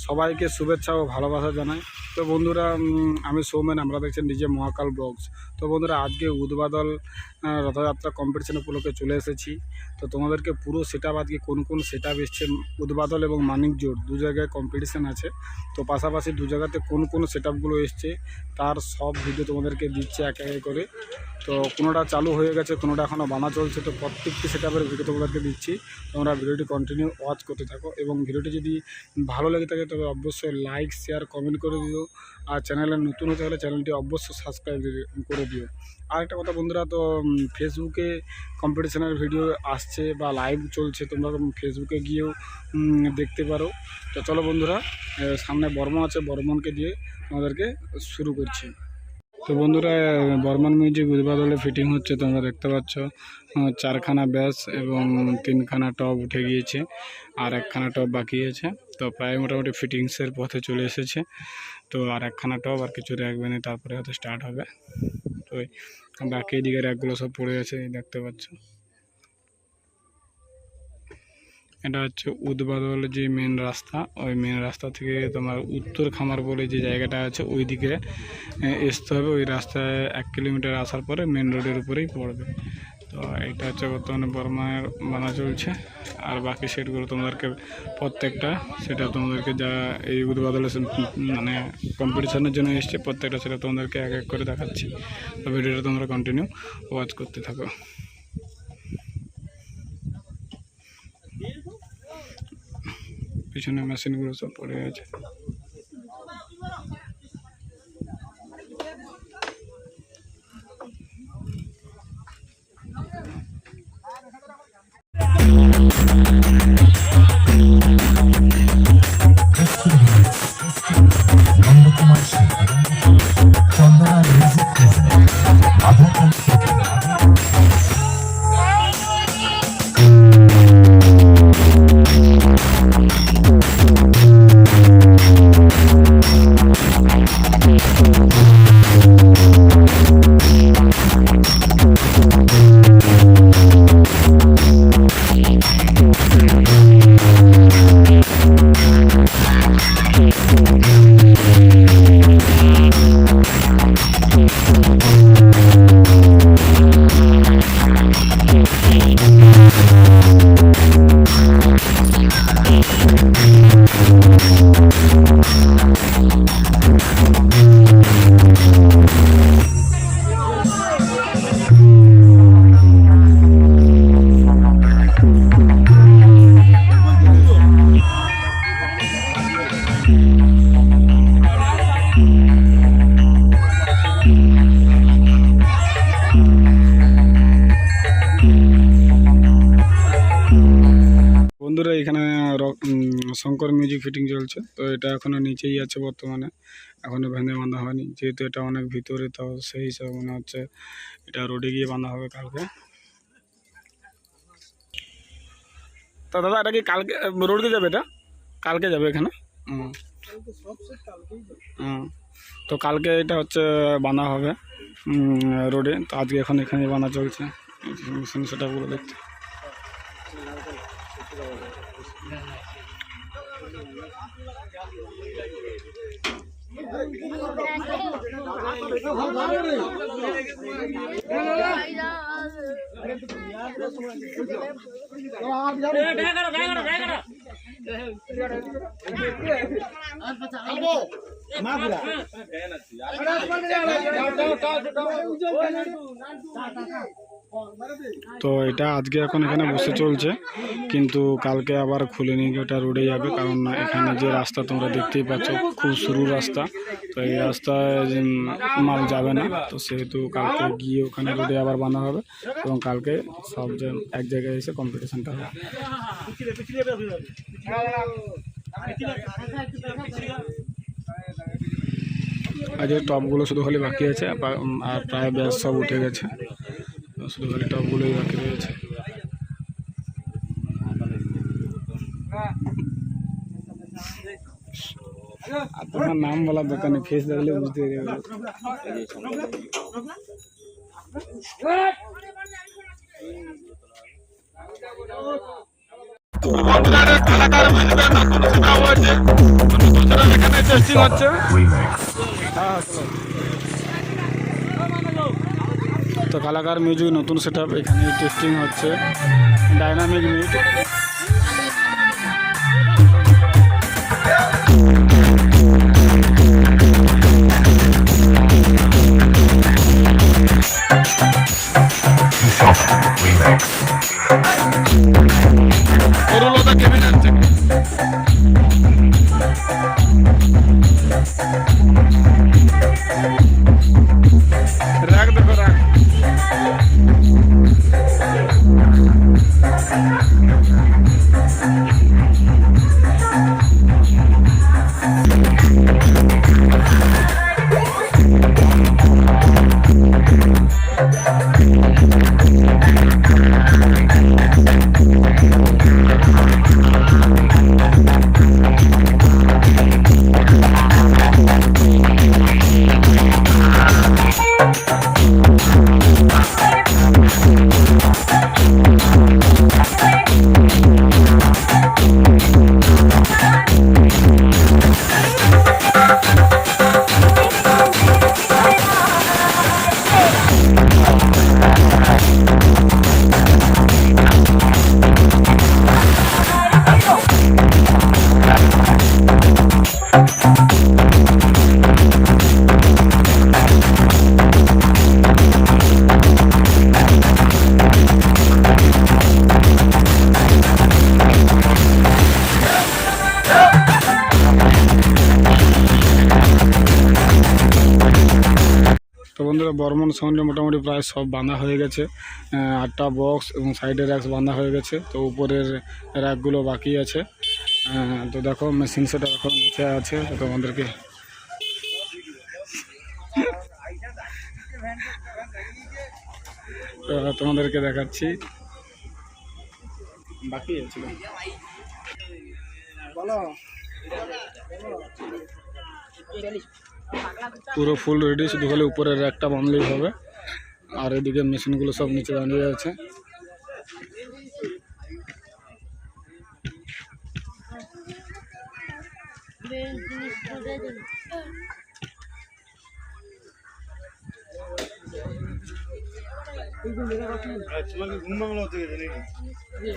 সবাইকে শুভেচ্ছা ও ভালোবাসা জানাই। তো বন্ধুরা, আমি সৌমেন, আমরা দেখছেন ডিজে মহাকাল ব্লগস। তো বন্ধুরা, আজকে উদ্বোধন রথযাত্রা কম্পিটিশন উপলক্ষে চলে এসেছি। তো তোমাদেরকে পুরো সেট আপ, আজকে কোন কোন সেট আপ এসছে, উদ্বোধন এবং মানিকজোড় দু জায়গায় কম্পিটিশান আছে। তো পাশাপাশি দু জায়গাতে কোন কোন সেট আপগুলো এসছে তার সব ভিডিও তোমাদেরকে দিচ্ছে এক এক করে। তো কোনোটা চালু হয়ে গেছে, কোনোটা এখনও বানা চলছে। তো প্রত্যেকটি সেট আপের ভিডিও তোমাদেরকে দিচ্ছি, তোমরা ভিডিওটি কন্টিনিউ ওয়াচ করতে থাকো। এবং ভিডিওটি যদি ভালো লেগে থাকে তবে অবশ্যই লাইক, শেয়ার, কমেন্ট করে দিও। আর চ্যানেলে নতুন হতে হলে চ্যানেলটি অবশ্যই সাবস্ক্রাইব করে দিও। আর একটা কথা বন্ধুরা, তো ফেসবুকে কম্পিটিশনের ভিডিও আসছে বা লাইভ চলছে, তোমরা ফেসবুকে গিয়েও দেখতে পারো। তো চলো বন্ধুরা, সামনে বর্মন আছে, বর্মনকে দিয়ে আমাদেরকে শুরু করছি। তো বন্ধুরা, বর্মন মিউজিক উদ্বোধনে ফিটিং হচ্ছে, তোমরা দেখতে পাচ্ছ 4খানা ব্যাস এবং 3খানা টপ উঠে গিয়েছে, আর 1খানা টপ বাকি আছে। তো প্রায় মোটামুটি ফিটিংসের পথে চলে এসেছে। তো আর 1খানা টপ আর কিছু রাখবে না, তারপরে হয়তো স্টার্ট হবে। তো বাকি দিকে র্যাকগুলো সব পড়ে আছে, দেখতে পাচ্ছ। এটা হচ্ছে উদ্বোধনের যে মেন রাস্তা, ওই মেন রাস্তা থেকে তোমার উত্তর খামার বলে যে জায়গাটা আছে ওই দিকে আসতে হবে। ওই রাস্তায় 1 কিলোমিটার আসার পরে মেন রোডের উপরেই পড়বে। তো এটা হচ্ছে বর্তমানে বর্মার বানা চলছে। আর বাকি সেটগুলো তোমাদেরকে প্রত্যেকটা সেটা তোমাদেরকে যা এই উদ্বোধনের মানে কম্পিটিশনের জন্য এসছে, প্রত্যেকটা সেটা তোমাদেরকে এক এক করে দেখাচ্ছি। তো ভিডিওটা তোমরা কন্টিনিউ ওয়াচ করতে থাকো। পিছনে মেশিনগুলো সব পড়ে আছে। বন্ধুরা, এখানে শঙ্কর মিউজিক ফিটিং চলছে। তো এটা এখনো নিচেই আছে বর্তমানে, এখনো ভেঙে বাঁধা হয়নি, যেহেতু এটা অনেক ভিতরে। তো সেই হিসাবে মনে হচ্ছে এটা রোডে গিয়ে বাঁধা হবে কালকে। তো দাদা, এটা কি কালকে রোডে যাবে? এটা কালকে যাবে এখানে। তো কালকে এটা হচ্ছে বাঁধা হবে রোডে। তো আজকে এখন এখানে বাঁধা চলছে, মেশিন সেটাগুলো দেখতে। তো এটা আজকে এখন এখানে বসে চলছে, কিন্তু কালকে আবার খুলে নিয়ে গিয়ে ওটা রোডে যাবে। কারণ এখানে যে রাস্তা তোমরা দেখতেই পাচ্ছ, খুব সরু রাস্তা। তো এই রাস্তায় মাল যাবে না, তো সেহেতু কালকে গিয়ে ওখানে রোডে আবার বাঁধা হবে এবং কালকে সব এক জায়গায় এসে কম্পিটিশনটা হবে। আজ টপগুলো শুধু খালি বাকি আছে, আর প্রায় ব্যাস সব উঠে গেছে, শুধু খালি টপগুলোই বাকি রয়েছে। আর তোমার নাম বলার দরকার নেই, ফেস দেখলে বুঝতে পারবে। টেস্টিং হচ্ছে। তো কালাকার মিউজিক নতুন সেট আপ, এখানে টেস্টিং হচ্ছে ডাইনামিক মিট। তরুলতা ক্যাবিনেট থেকে রাখ দেখো রাখ। তো বন্ধুরা বর্মন সাউন্ডে মোটামুটি প্রায় সব বাঁধা হয়ে গেছে, 8টা বক্স এবং সাইডের র্যাক বাঁধা হয়ে গেছে। তো উপরের র্যাকগুলো বাকি আছে। তো দেখো মেশিন সেটা এখন নিচে আছে, তো তোমাদেরকে দেখাচ্ছি। বাকি আছে পুরো ফুল রেডি, শুধু খালি উপরের র্যাকটা বাঁধলেই হবে। আর এদিকে মেশিনগুলো সব নিচে দাঁড়িয়ে আছে।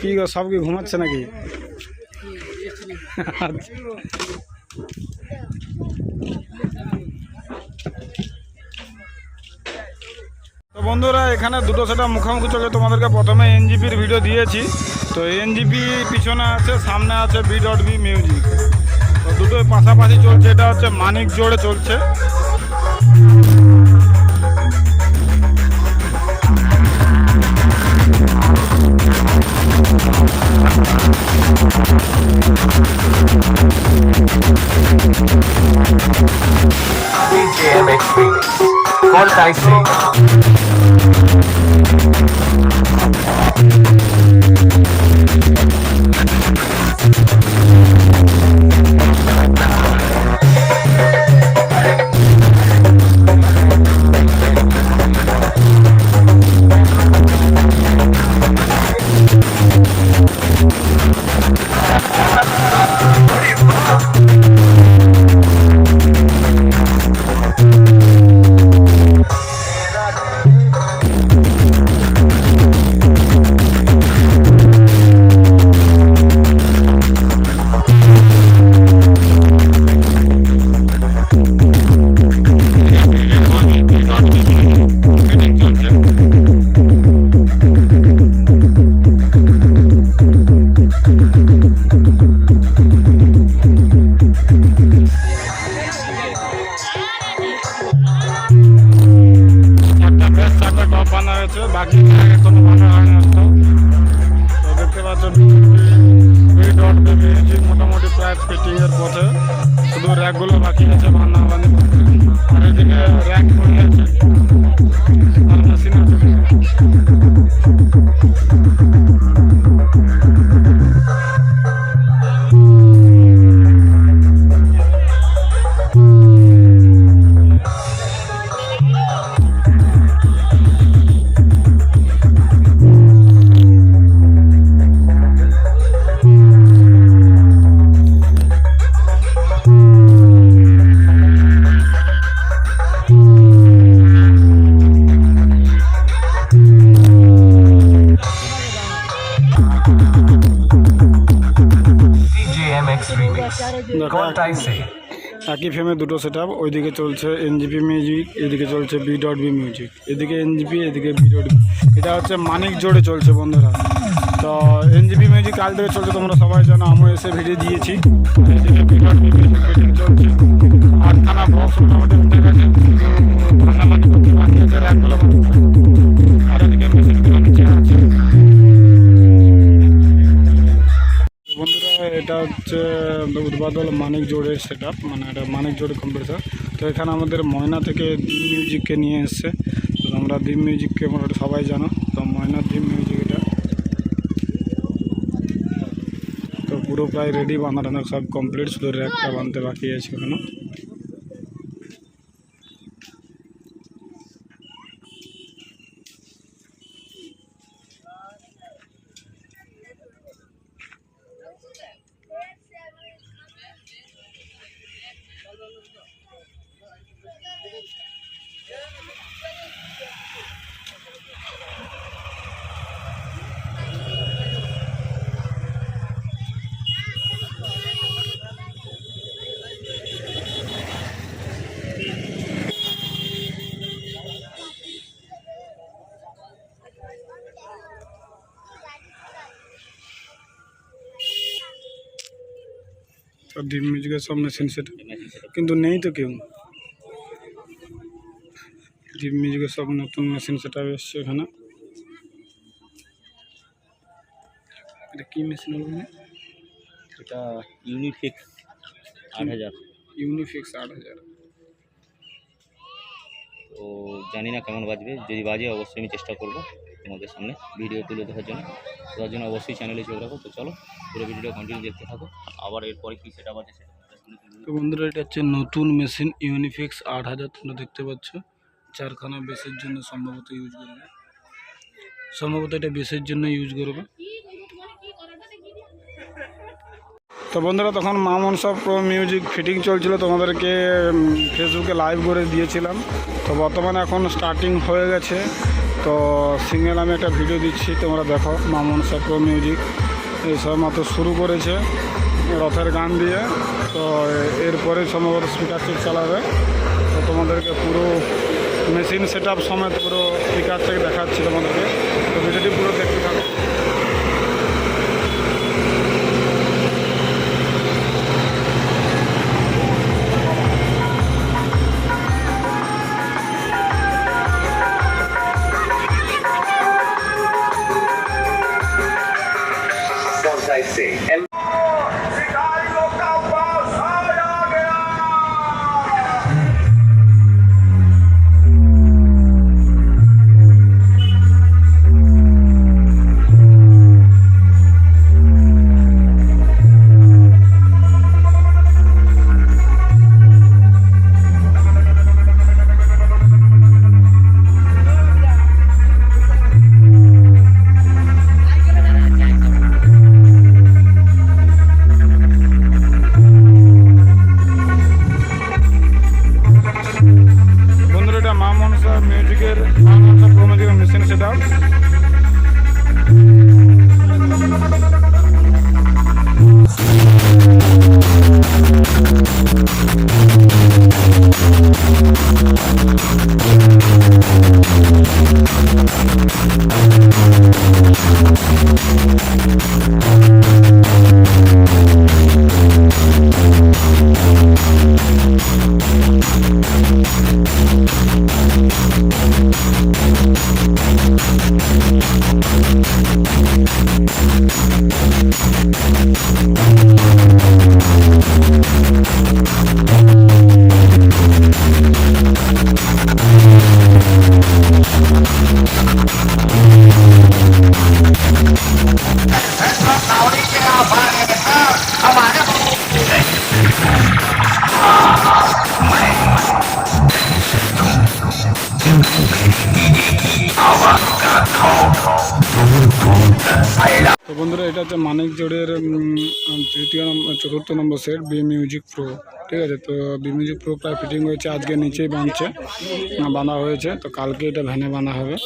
কি গো সব কি ঘুমাচ্ছে নাকি? তো বন্ধুরা এখানে দুটো সেটা মুখোমুখি চলে। তোমাদেরকে প্রথমে এনজিপির ভিডিও দিয়েছি। তো এনজিপি পিছনে আছে, সামনে আছে বি.বি মিউজিক। তো দুটোই পাশাপাশি চলছে। এটা হচ্ছে মানিক জোড়ে চলছে। DJMX Remix Call Taisi বাকি এখনো বানা হয়নি। তো দেখতে পাচ্ছ মোটামুটি প্রায় ফিটিংয়ের পথে, শুধু র্যাকগুলো বাকি আছে বানা বানি। আর এদিকে র্যাক পড়ে আছে আর মেশিন আছে। দেখো একই ফ্রেমে দুটো সেট আপ, ওইদিকে চলছে এনজিপি মিউজিক, এদিকে চলছে বি.বি মিউজিক, এদিকে এনজিপি এদিকে বি.বি। এটা হচ্ছে মানিক জোড়ে চলছে বন্ধুরা। তো এনজিপি মিউজিক কাল থেকে চলছে, তোমরা সবাই জানো, আমিও এসে ভিডিও দিয়েছি। এদিকে বি.বি মিউজিক ফিটিং চলছে, 8খানা বক্স মোটামুটি উঠে গেছে, ভাঙাভাঙি করতে বাকি আছে র্যাকগুলো, আর এদিকে মেশিনগুলো নিচে আছে। বন্ধুরা এটা হচ্ছে উদ্বাদল মানিক জোড়ের সেট আপ, মানে এটা মানিক জোড়ের কম্প্রেসার। তো এখানে আমাদের ময়না থেকে ডিম মিউজিককে নিয়ে এসছে। তো আমরা ডিম মিউজিককে মোটামুটি সবাই জানো, তো ময়নার ডিম মিউজিক এটা। তো পুরো প্রায় রেডি, বাঁধা টানা সব কমপ্লিট, শুধু র্যাকটা বাঁধতে বাকি আছে এখানে। তো ডিম মিউজিকের সব মেশিন সেট, কিন্তু নেই তো কেউ। ডিম মিউজিকের সব নতুন মেশিন সেট এসছে এখানে। এটা কি মেশিন হলো? এটা ইউনিফিক্স 8000। ইউনিফিক্স 8000। তো জানি না কেমন বাজবে, যদি বাজে অবশ্যই আমি চেষ্টা করব তোমাদের সামনে ভিডিও তুলে দেওয়ার জন্য। তার জন্য অবশ্যই চ্যানেলে চোখ রাখো। তো চলো পুরো ভিডিওটা কন্টিনিউ দেখতে থাকো, আবার এরপরে কী সেটা বাজে সেটা। তো বন্ধুরা এটা হচ্ছে নতুন মেশিন ইউনিফিক্স 8000, তোমরা দেখতে পাচ্ছ। 4খানা বেসের জন্য সম্ভবত ইউজ করবে, সম্ভবত এটা বেসের জন্য ইউজ করবে। তো বন্ধুরা তখন মামন সব প্রো মিউজিক ফিটিং চলছিল, তোমাদেরকে ফেসবুকে লাইভ করে দিয়েছিলাম। তো বর্তমানে এখন স্টার্টিং হয়ে গেছে। তো সিঙ্গেল আমি একটা ভিডিও দিচ্ছি, তোমরা দেখো। মামন সব প্রো মিউজিক এইসব মাত্র শুরু করেছে রথের গান দিয়ে। তো এরপরে সম্ভবত স্পিকার চেক চালাবে। তো তোমাদেরকে পুরো মেশিন সেট আপ সমেত পুরো স্পিকার চেক দেখাচ্ছি তোমাদেরকে। তো ভিডিওটি পুরো দেখতে থাকো। মিউজিকের মেশিন সেট আপ। তো বন্ধুরা এটা হচ্ছে মানিক জোড়ের চতুর্থ নম্বর সেট বি মিউজিক প্রো, ঠিক আছে। তো বি মিউজিক প্রো প্রায় ফিটিং হয়েছে, আজকে নিচেই বাঁধা হয়েছে। তো কালকে এটা ভ্যানে বাঁধা হবে।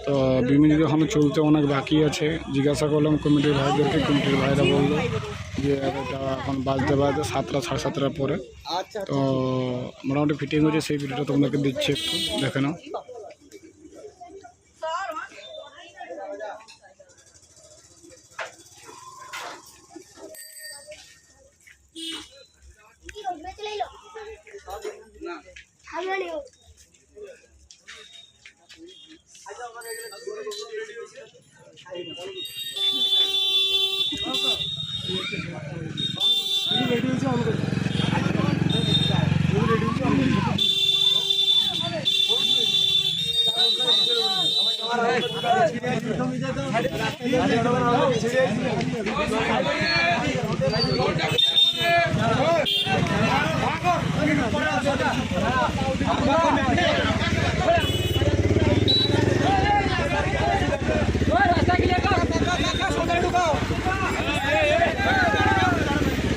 তো বি মিউজিক এখনও চলতে অনেক বাকি আছে। জিজ্ঞাসা করলাম কমিটির ভাইদেরকে, কমিটির ভাইরা বললো যে এটা এখন বাজতে 7টা 7:30 পরে। তো মোটামুটি ফিটিং হয়েছে, সেই ভিডিওটা তোমাদেরকে দিচ্ছি, একটু দেখে নাও।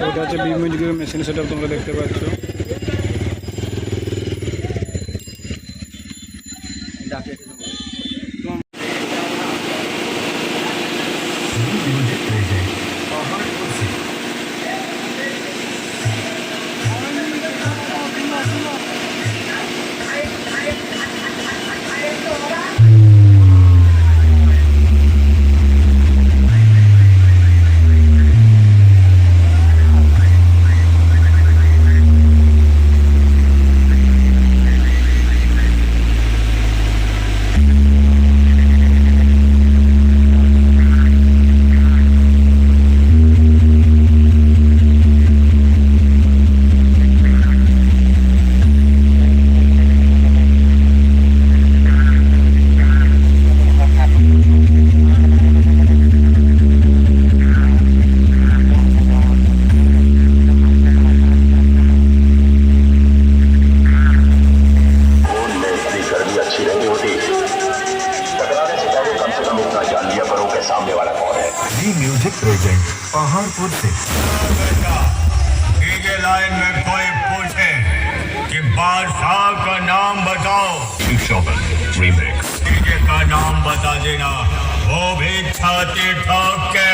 এটা হচ্ছে বি মিউজিকের মেশিন সেটআপ, তোমরা দেখতে পাচ্ছ। म्यूजिक प्रेजेंट पहाड़पुर से। डीजे लाइन में कोई पूछे कि बादशाह का नाम बताओ, रीमिक्स डीजे का नाम बता देना, वो भी छाती ठोक के।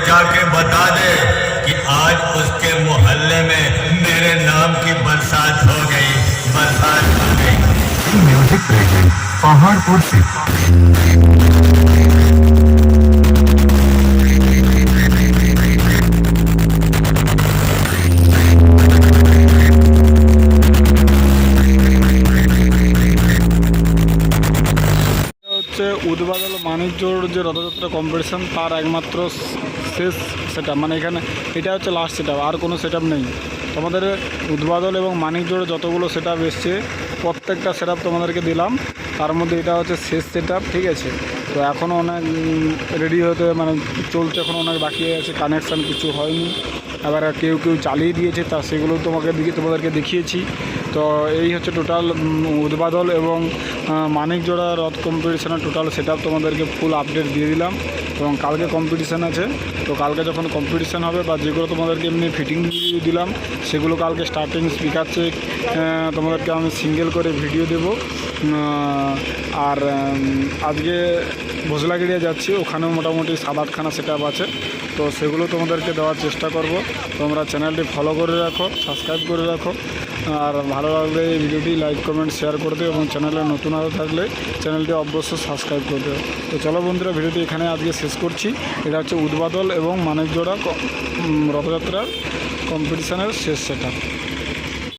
जाके बता दे कि आज उसके मोहल्ले में मेरे नाम की बरसात हो गई, बरसात हो गई। म्यूजिक प्रेजेंट पहाड़पुर से। উদ্বাদল মানিকজোড় যে রথযাত্রা কম্পিটিশান তার একমাত্র শেষ সেটআপ, মানে এখানে এটা হচ্ছে লাস্ট সেটআপ, আর কোনো সেটআপ নেই। তোমাদের উদ্বাদল এবং মানিকজোড়ে যতগুলো সেটআপ এসছে প্রত্যেকটা সেটআপ তোমাদেরকে দিলাম, তার মধ্যে এটা হচ্ছে শেষ সেটআপ, ঠিক আছে। তো এখনও অনেক রেডি হতে মানে চলতে এখন অনেক বাকি আছে, কানেকশান কিছু হয়নি, আবার কেউ কেউ চালিয়ে দিয়েছে, তা সেগুলো তোমাদেরকে দেখিয়েছি। তো এই হচ্ছে টোটাল উদ্বাদল এবং মানিকজোড়া রথ কম্পিটিশানের টোটাল সেটআপ তোমাদেরকে ফুল আপডেট দিয়ে দিলাম। এবং কালকে কম্পিটিশান আছে, তো কালকে যখন কম্পিটিশান হবে বা যেগুলো তোমাদেরকে এমনি ফিটিং দিলাম সেগুলো কালকে স্টার্টিং স্পিকার চেক তোমাদেরকে আমি সিঙ্গেল করে ভিডিও দেব। আর আজকে ভোজলাগিরিয়া যাচ্ছি, ওখানেও মোটামুটি 7-8খানা সেটআপ আছে, তো সেগুলো তোমাদেরকে দেওয়ার চেষ্টা করব। তোমরা চ্যানেলটি ফলো করে রাখো, সাবস্ক্রাইব করে রাখো। আর ভালো লাগলে এই ভিডিওটি লাইক কমেন্ট শেয়ার করে দিও এবং চ্যানেলে নতুন হয়ে থাকলে চ্যানেলটি অবশ্যই সাবস্ক্রাইব করে দিও। তো চলো বন্ধুরা, ভিডিওটি এখানে আজকে শেষ করছি। এটা হচ্ছে উদ্বাদল এবং মানিকজোড়া রথযাত্রার কম্পিটিশানের শেষ সেট।